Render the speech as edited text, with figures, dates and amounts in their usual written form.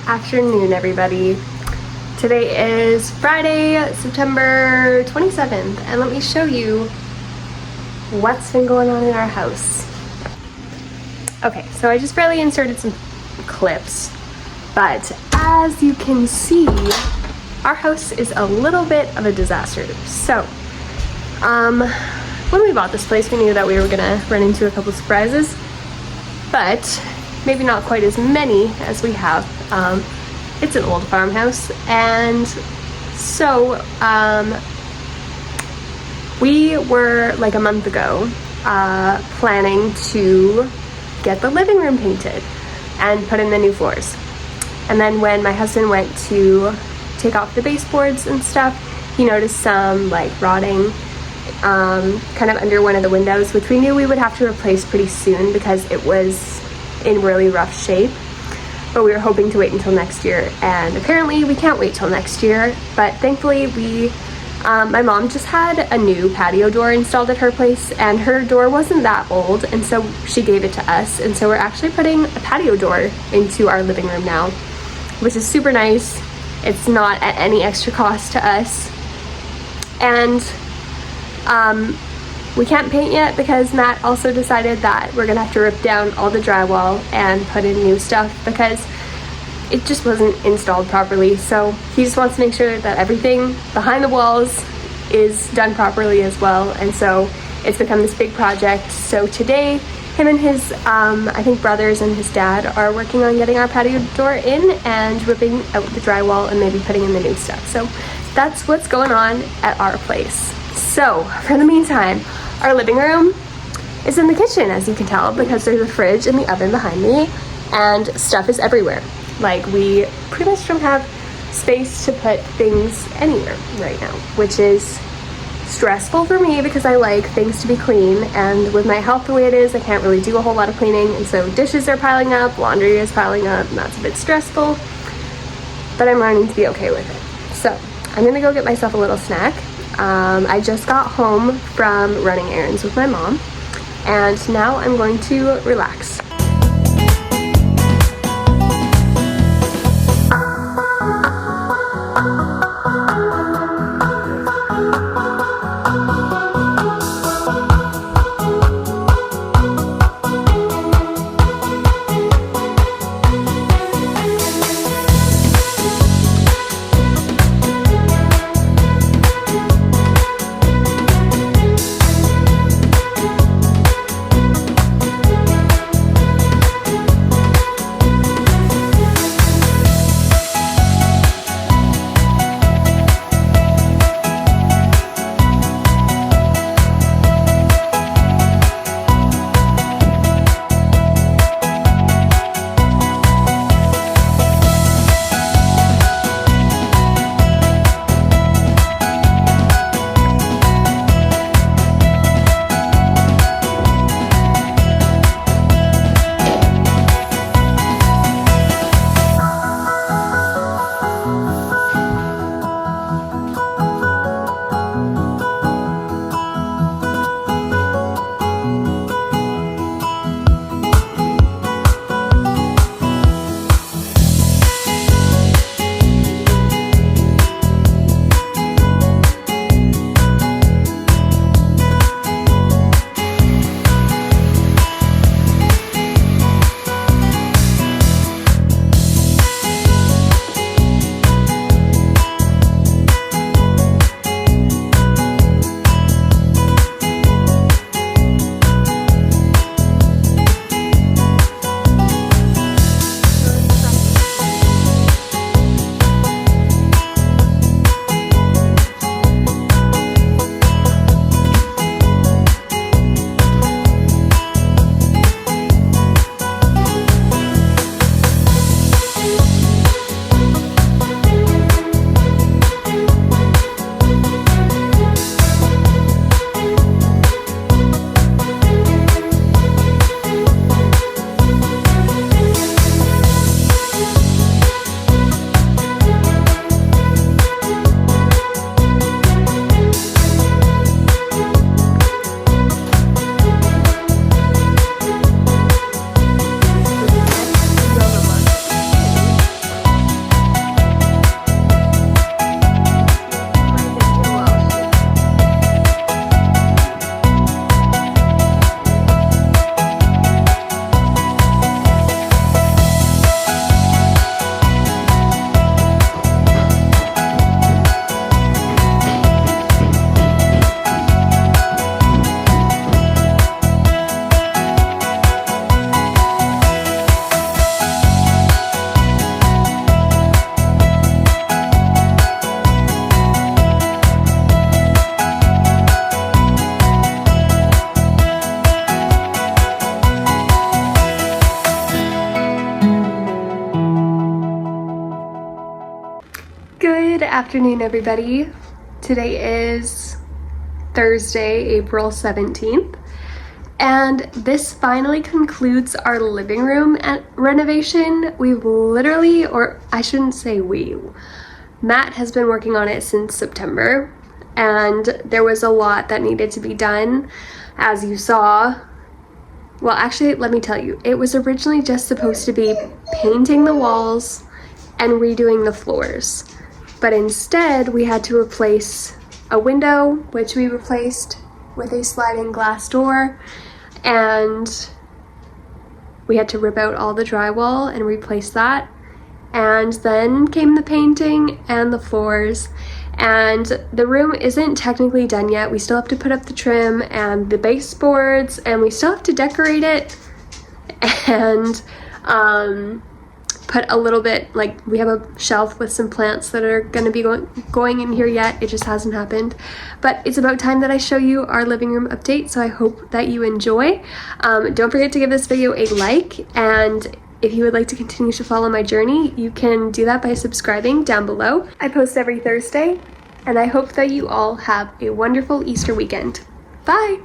afternoon, everybody. Today is Friday, September 27th, and let me show you what's been going on in our house. Okay, so I just barely inserted some clips, but as you can see, our house is a little bit of a disaster. So, when we bought this place, we knew that we were gonna run into a couple surprises, but maybe not quite as many as we have. It's an old farmhouse, and so we were like a month ago planning to get the living room painted and put in the new floors. And then when my husband went to take off the baseboards and stuff, he noticed some like rotting kind of under one of the windows, which we knew we would have to replace pretty soon because it was in really rough shape. But we were hoping to wait until next year, and apparently we can't wait till next year. But thankfully my mom just had a new patio door installed at her place, and her door wasn't that old, and so she gave it to us. And so we're actually putting a patio door into our living room now, which is super nice. It's not at any extra cost to us. And we can't paint yet because Matt also decided that we're gonna have to rip down all the drywall and put in new stuff because it just wasn't installed properly. So he just wants to make sure that everything behind the walls is done properly as well. And so it's become this big project. So today, him and his, I think brothers and his dad are working on getting our patio door in and ripping out the drywall and maybe putting in the new stuff. So that's what's going on at our place. So for the meantime, our living room is in the kitchen, as you can tell, because there's a fridge and the oven behind me, and stuff is everywhere. Like, we pretty much don't have space to put things anywhere right now, which is stressful for me because I like things to be clean, and with my health the way it is, I can't really do a whole lot of cleaning, and so dishes are piling up, laundry is piling up, and that's a bit stressful, but I'm learning to be okay with it. So I'm gonna go get myself a little snack. I just got home from running errands with my mom, and now I'm going to relax. afternoon, everybody. Today is Thursday, April 17th, and this finally concludes our living room renovation. We've literally, or I shouldn't say Matt has been working on it since September, and there was a lot that needed to be done, as you saw. Well, actually, let me tell you, it was originally just supposed to be painting the walls and redoing the floors. But instead, we had to replace a window, which we replaced with a sliding glass door, and we had to rip out all the drywall and replace that. And then came the painting and the floors, and the room isn't technically done yet. We still have to put up the trim and the baseboards, and we still have to decorate it and put a little bit, like, we have a shelf with some plants that are going to be going in here yet. It just hasn't happened, but it's about time that I show you our living room update, so I hope that you enjoy. Don't forget to give this video a like, and if you would like to continue to follow my journey, you can do that by subscribing down below. I post every Thursday, and I hope that you all have a wonderful Easter weekend. Bye!